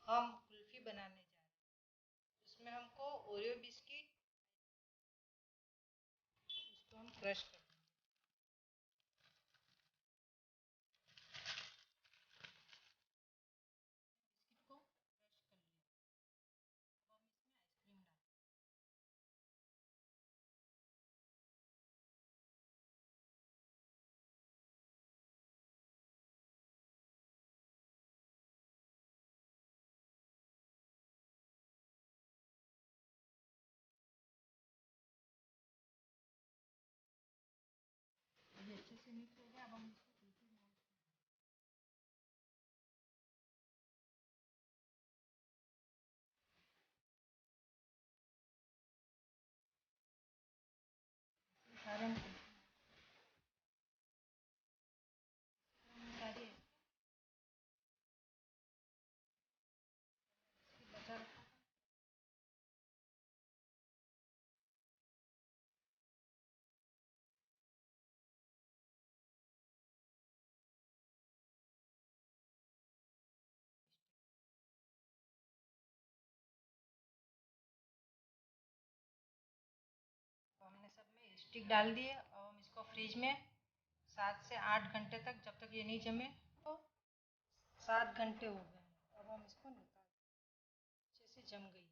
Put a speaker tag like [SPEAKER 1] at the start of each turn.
[SPEAKER 1] हम कुल्फी बनाने जा रहे हैं। उसमें हमको ओरियो बिस्किट, उसको हम क्रश कर देंगे। बिस्किट को क्रश कर लिया। अब हम इसमें आइसक्रीम डालेंगे। ये अच्छे से मिक्स हो गया। अब हम इसको कुल्फी मोल्ड में सारे हम सारी बचा रखा था। तो हमने सब में स्टिक डाल दिए। अब हम इसको फ्रिज में 7 से 8 घंटे तक, जब तक ये नहीं जमे। तो 7 घंटे हो गए हैं। अब हम इसको निकाल, अच्छे से जम गई।